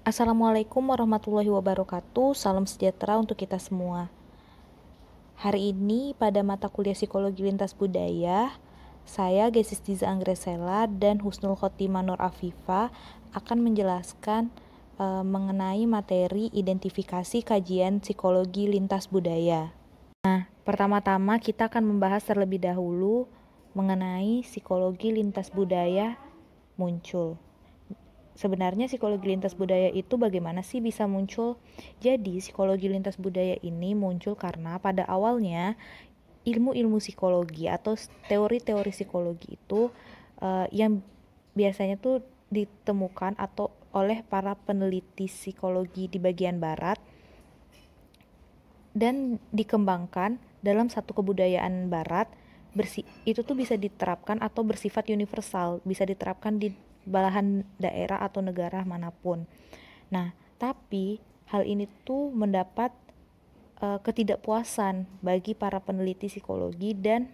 Assalamualaikum warahmatullahi wabarakatuh. Salam sejahtera untuk kita semua. Hari ini pada mata kuliah Psikologi Lintas Budaya, saya Gesis Diza Anggresela dan Husnul Khotimah Nur Afifa akan menjelaskan mengenai materi identifikasi kajian psikologi lintas budaya. Pertama-tama kita akan membahas terlebih dahulu mengenai psikologi lintas budaya muncul. Sebenarnya psikologi lintas budaya itu bagaimana sih bisa muncul? Jadi, psikologi lintas budaya ini muncul karena pada awalnya ilmu-ilmu psikologi atau teori-teori psikologi itu yang biasanya tuh ditemukan atau oleh para peneliti psikologi di bagian barat dan dikembangkan dalam satu kebudayaan barat itu tuh bisa diterapkan atau bersifat universal, bisa diterapkan di belahan daerah atau negara manapun. Nah, tapi hal ini tuh mendapat ketidakpuasan bagi para peneliti psikologi dan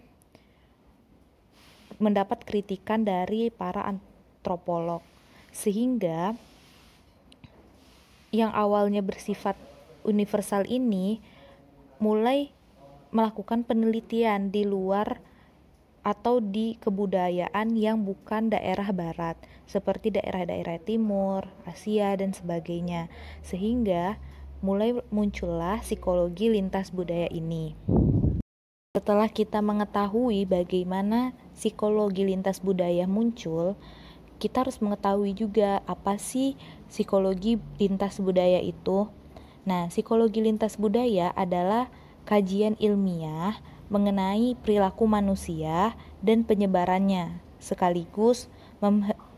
mendapat kritikan dari para antropolog, sehingga yang awalnya bersifat universal ini mulai melakukan penelitian di luar atau di kebudayaan yang bukan daerah barat, seperti daerah-daerah timur, Asia, dan sebagainya. Sehingga mulai muncullah psikologi lintas budaya ini. Setelah kita mengetahui bagaimana psikologi lintas budaya muncul, kita harus mengetahui juga apa sih psikologi lintas budaya itu. Nah, psikologi lintas budaya adalah kajian ilmiah mengenai perilaku manusia dan penyebarannya, sekaligus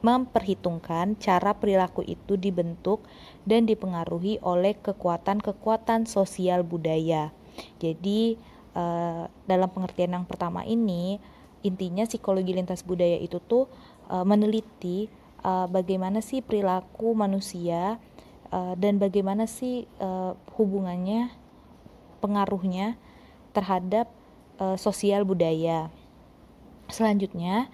memperhitungkan cara perilaku itu dibentuk dan dipengaruhi oleh kekuatan-kekuatan sosial budaya. Jadi, dalam pengertian yang pertama ini, intinya psikologi lintas budaya itu tuh meneliti bagaimana sih perilaku manusia dan bagaimana sih hubungannya, pengaruhnya terhadap sosial budaya. Selanjutnya,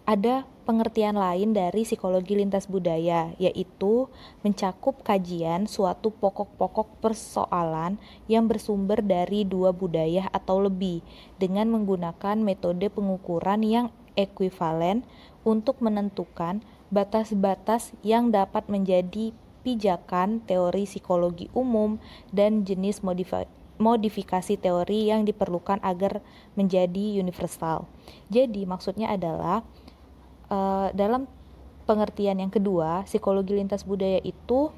ada pengertian lain dari psikologi lintas budaya, yaitu mencakup kajian suatu pokok-pokok persoalan yang bersumber dari dua budaya atau lebih, dengan menggunakan metode pengukuran yang ekuivalen untuk menentukan batas-batas yang dapat menjadi pijakan teori psikologi umum dan jenis modifikasi teori yang diperlukan agar menjadi universal. Jadi maksudnya adalah dalam pengertian yang kedua, psikologi lintas budaya itu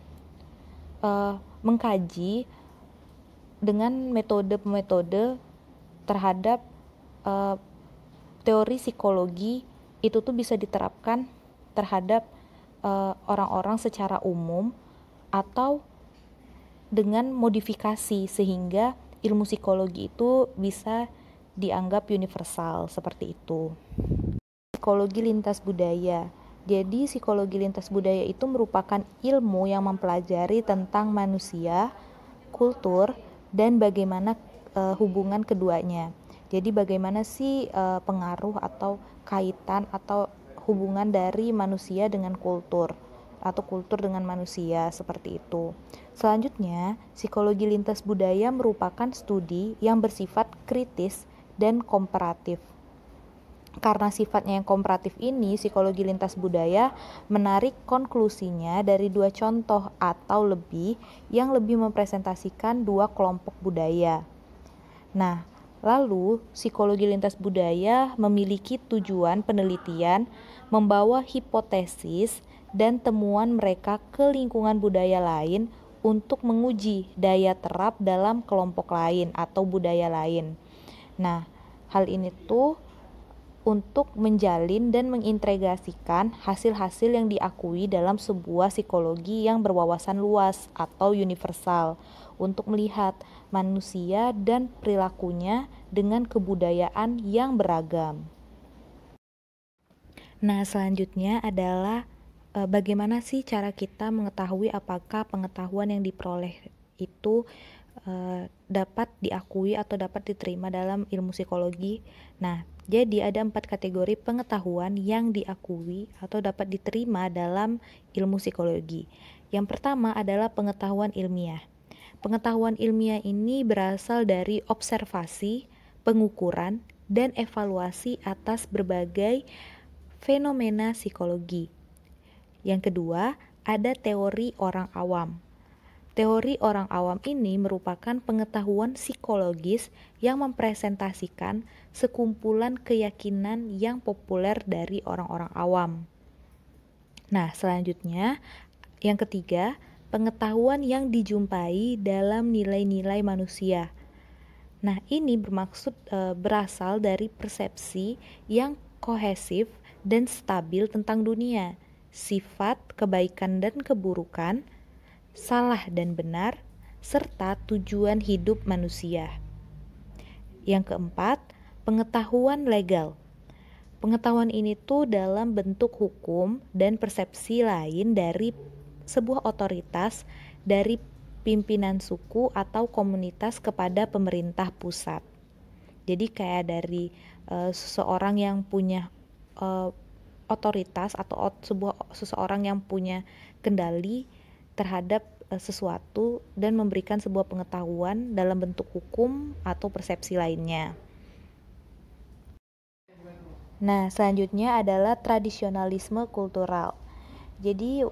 mengkaji dengan metode-metode terhadap teori psikologi itu tuh bisa diterapkan terhadap orang-orang secara umum atau dengan modifikasi sehingga ilmu psikologi itu bisa dianggap universal seperti itu. Psikologi lintas budaya. Jadi psikologi lintas budaya itu merupakan ilmu yang mempelajari tentang manusia, kultur, dan bagaimana hubungan keduanya. Jadi bagaimana sih pengaruh atau kaitan atau hubungan dari manusia dengan kultur atau kultur dengan manusia, seperti itu. Selanjutnya, psikologi lintas budaya merupakan studi yang bersifat kritis dan komparatif. Karena sifatnya yang komparatif ini, psikologi lintas budaya menarik konklusinya dari dua contoh atau lebih yang lebih mempresentasikan dua kelompok budaya. Nah, lalu psikologi lintas budaya memiliki tujuan penelitian membawa hipotesis dan temuan mereka ke lingkungan budaya lain untuk menguji daya terap dalam kelompok lain atau budaya lain. Nah, hal ini tuh untuk menjalin dan mengintegrasikan hasil-hasil yang diakui dalam sebuah psikologi yang berwawasan luas atau universal untuk melihat manusia dan perilakunya dengan kebudayaan yang beragam. Nah, selanjutnya adalah bagaimana sih cara kita mengetahui apakah pengetahuan yang diperoleh itu dapat diakui atau dapat diterima dalam ilmu psikologi. Nah, jadi ada 4 kategori pengetahuan yang diakui atau dapat diterima dalam ilmu psikologi. Yang pertama adalah pengetahuan ilmiah. Pengetahuan ilmiah ini berasal dari observasi, pengukuran, dan evaluasi atas berbagai fenomena psikologi. Yang kedua, ada teori orang awam. Teori orang awam ini merupakan pengetahuan psikologis yang mempresentasikan sekumpulan keyakinan yang populer dari orang-orang awam. Nah, selanjutnya, yang ketiga, pengetahuan yang dijumpai dalam nilai-nilai manusia. Nah, ini berasal dari persepsi yang kohesif dan stabil tentang dunia, sifat kebaikan dan keburukan, salah dan benar, serta tujuan hidup manusia. Yang keempat, pengetahuan legal. Pengetahuan ini tuh dalam bentuk hukum dan persepsi lain dari sebuah otoritas, dari pimpinan suku atau komunitas kepada pemerintah pusat. Jadi kayak dari seseorang yang punya otoritas atau seseorang yang punya kendali terhadap sesuatu dan memberikan sebuah pengetahuan dalam bentuk hukum atau persepsi lainnya. Nah, selanjutnya adalah tradisionalisme kultural. Jadi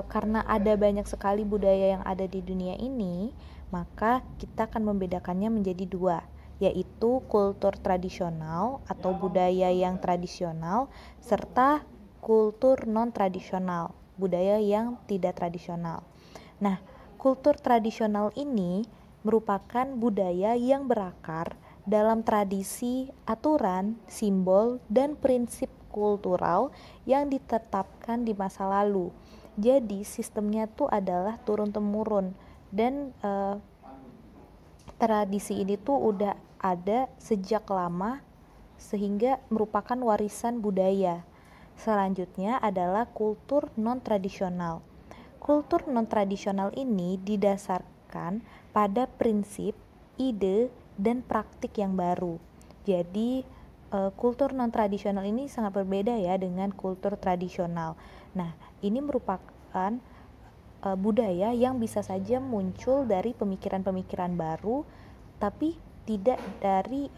karena ada banyak sekali budaya yang ada di dunia ini, maka kita akan membedakannya menjadi dua, yaitu kultur tradisional atau budaya yang tradisional, serta kultur non-tradisional, budaya yang tidak tradisional. Nah, kultur tradisional ini merupakan budaya yang berakar dalam tradisi, aturan, simbol, dan prinsip kultural yang ditetapkan di masa lalu. Jadi sistemnya tuh adalah turun-temurun dan tradisi ini tuh udah ada sejak lama sehingga merupakan warisan budaya. Selanjutnya adalah kultur non-tradisional. Kultur non-tradisional ini didasarkan pada prinsip, ide, dan praktik yang baru. Jadi kultur non-tradisional ini sangat berbeda ya dengan kultur tradisional. Nah, ini merupakan budaya yang bisa saja muncul dari pemikiran-pemikiran baru, tapi tidak dari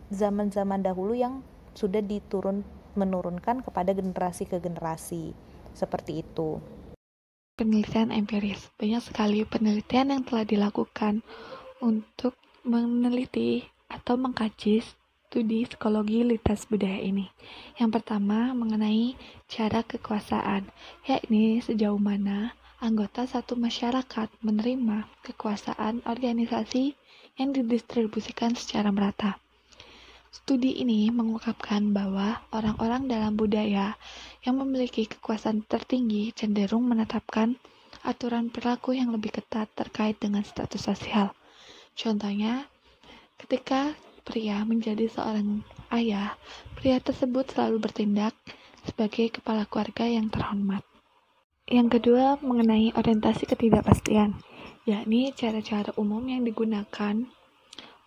zaman-zaman dahulu yang sudah menurunkan kepada generasi ke generasi. Seperti itu. Penelitian empiris. Banyak sekali penelitian yang telah dilakukan untuk meneliti atau mengkaji studi psikologi lintas budaya ini. Yang pertama mengenai cara kekuasaan, yakni sejauh mana anggota satu masyarakat menerima kekuasaan organisasi yang didistribusikan secara merata. Studi ini mengungkapkan bahwa orang-orang dalam budaya yang memiliki kekuasaan tertinggi cenderung menetapkan aturan perilaku yang lebih ketat terkait dengan status sosial. Contohnya, ketika pria menjadi seorang ayah, pria tersebut selalu bertindak sebagai kepala keluarga yang terhormat. Yang kedua, mengenai orientasi ketidakpastian, yakni cara-cara umum yang digunakan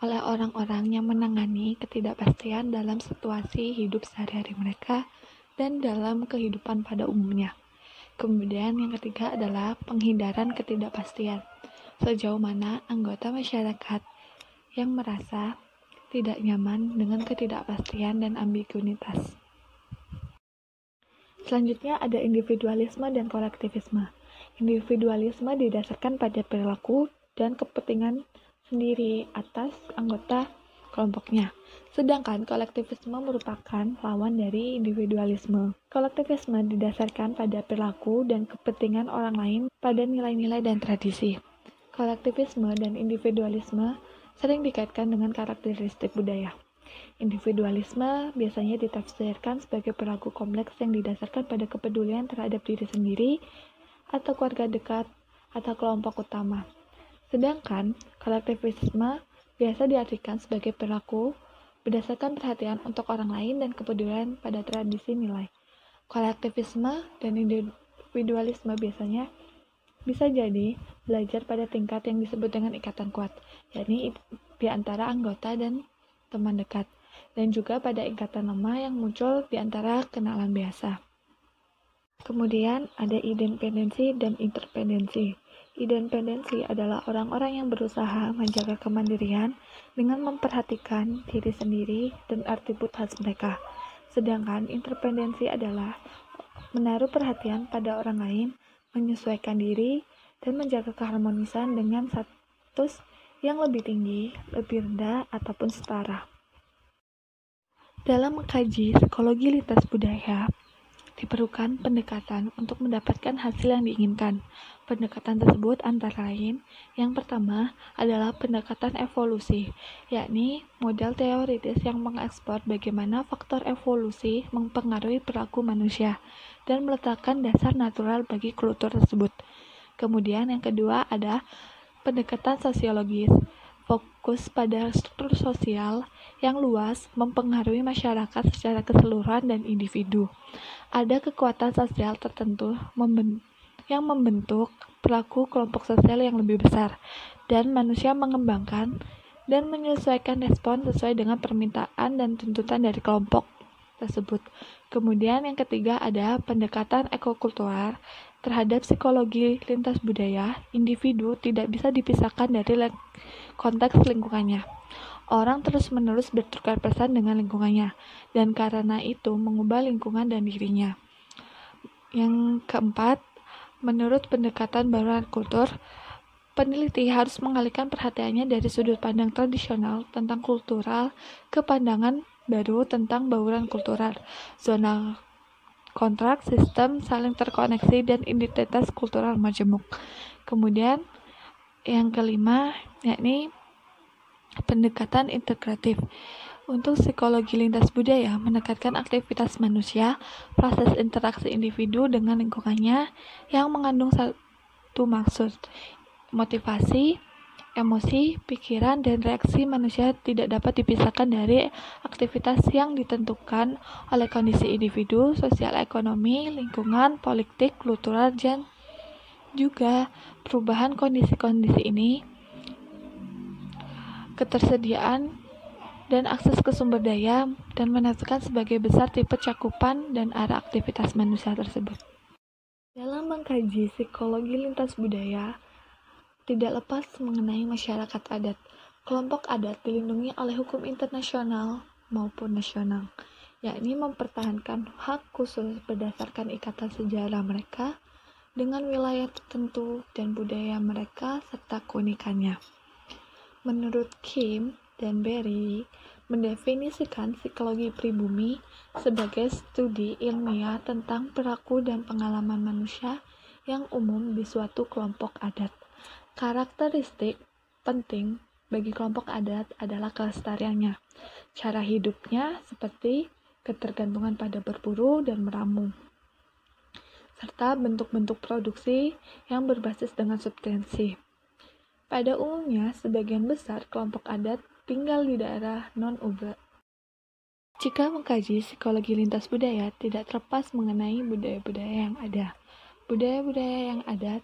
oleh orang-orang yang menangani ketidakpastian dalam situasi hidup sehari-hari mereka dan dalam kehidupan pada umumnya. Kemudian yang ketiga adalah penghindaran ketidakpastian. Sejauh mana anggota masyarakat yang merasa tidak nyaman dengan ketidakpastian dan ambiguitas. Selanjutnya ada individualisme dan kolektivisme. Individualisme didasarkan pada perilaku dan kepentingan sendiri atas anggota kelompoknya. Sedangkan kolektivisme merupakan lawan dari individualisme. Kolektivisme didasarkan pada perilaku dan kepentingan orang lain pada nilai-nilai dan tradisi. Kolektivisme dan individualisme sering dikaitkan dengan karakteristik budaya. Individualisme biasanya ditafsirkan sebagai perilaku kompleks yang didasarkan pada kepedulian terhadap diri sendiri atau keluarga dekat atau kelompok utama. Sedangkan kolektivisme biasa diartikan sebagai perilaku berdasarkan perhatian untuk orang lain dan kepedulian pada tradisi nilai. Kolektivisme dan individualisme biasanya bisa jadi belajar pada tingkat yang disebut dengan ikatan kuat, yakni di antara anggota dan teman dekat, dan juga pada ikatan lemah yang muncul di antara kenalan biasa. Kemudian ada independensi dan interdependensi. Independensi adalah orang-orang yang berusaha menjaga kemandirian dengan memperhatikan diri sendiri dan atribut khas mereka. Sedangkan interdependensi adalah menaruh perhatian pada orang lain, menyesuaikan diri, dan menjaga keharmonisan dengan status yang lebih tinggi, lebih rendah, ataupun setara. Dalam mengkaji psikologi lintas budaya, diperlukan pendekatan untuk mendapatkan hasil yang diinginkan. Pendekatan tersebut antara lain, yang pertama adalah pendekatan evolusi, yakni model teoritis yang mengekspor bagaimana faktor evolusi mempengaruhi perilaku manusia dan meletakkan dasar natural bagi kultur tersebut. Kemudian yang kedua ada pendekatan sosiologis, fokus pada struktur sosial yang luas mempengaruhi masyarakat secara keseluruhan dan individu. Ada kekuatan sosial tertentu yang membentuk perilaku kelompok sosial yang lebih besar, dan manusia mengembangkan dan menyesuaikan respon sesuai dengan permintaan dan tuntutan dari kelompok tersebut. Kemudian yang ketiga ada pendekatan ekokultural terhadap psikologi lintas budaya. Individu tidak bisa dipisahkan dari konteks lingkungannya. Orang terus-menerus bertukar pesan dengan lingkungannya, dan karena itu mengubah lingkungan dan dirinya. Yang keempat, menurut pendekatan baruan kultur, peneliti harus mengalihkan perhatiannya dari sudut pandang tradisional tentang kultural ke pandangan baru tentang bauran kultural, zona kontrak, sistem saling terkoneksi, dan identitas kultural majemuk. Kemudian yang kelima, yakni pendekatan integratif. Untuk psikologi lintas budaya menekankan aktivitas manusia, proses interaksi individu dengan lingkungannya yang mengandung satu maksud, motivasi, emosi, pikiran, dan reaksi manusia tidak dapat dipisahkan dari aktivitas yang ditentukan oleh kondisi individu, sosial ekonomi, lingkungan, politik, kultural, dan juga perubahan kondisi-kondisi ini, ketersediaan dan akses ke sumber daya, dan menentukan sebagai besar tipe cakupan dan arah aktivitas manusia tersebut. Dalam mengkaji psikologi lintas budaya, tidak lepas mengenai masyarakat adat. Kelompok adat dilindungi oleh hukum internasional maupun nasional, yakni mempertahankan hak khusus berdasarkan ikatan sejarah mereka dengan wilayah tertentu dan budaya mereka serta keunikannya. Menurut Kim dan Berry, mendefinisikan psikologi pribumi sebagai studi ilmiah tentang perilaku dan pengalaman manusia yang umum di suatu kelompok adat. Karakteristik penting bagi kelompok adat adalah kelestariannya, cara hidupnya seperti ketergantungan pada berburu dan meramu, serta bentuk-bentuk produksi yang berbasis dengan substansi. Pada umumnya, sebagian besar kelompok adat tinggal di daerah non-urban. Jika mengkaji psikologi lintas budaya, tidak terlepas mengenai budaya-budaya yang ada. Budaya-budaya yang ada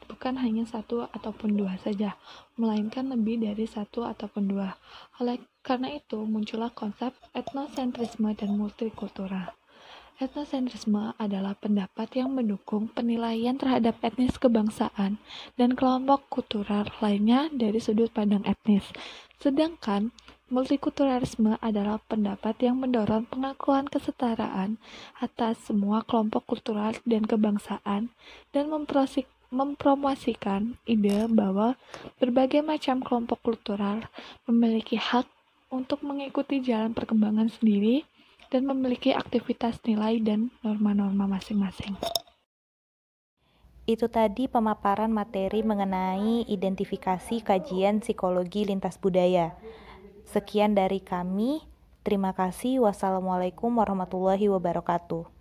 bukan hanya satu ataupun dua saja, melainkan lebih dari satu ataupun dua. Oleh karena itu, muncullah konsep etnosentrisme dan multikultural. Etnosentrisme adalah pendapat yang mendukung penilaian terhadap etnis kebangsaan dan kelompok kultural lainnya dari sudut pandang etnis. Sedangkan multikulturalisme adalah pendapat yang mendorong pengakuan kesetaraan atas semua kelompok kultural dan kebangsaan dan mempromosikan ide bahwa berbagai macam kelompok kultural memiliki hak untuk mengikuti jalan perkembangan sendiri dan memiliki aktivitas nilai dan norma-norma masing-masing. Itu tadi pemaparan materi mengenai identifikasi kajian psikologi lintas budaya. Sekian dari kami. Terima kasih. Wassalamualaikum warahmatullahi wabarakatuh.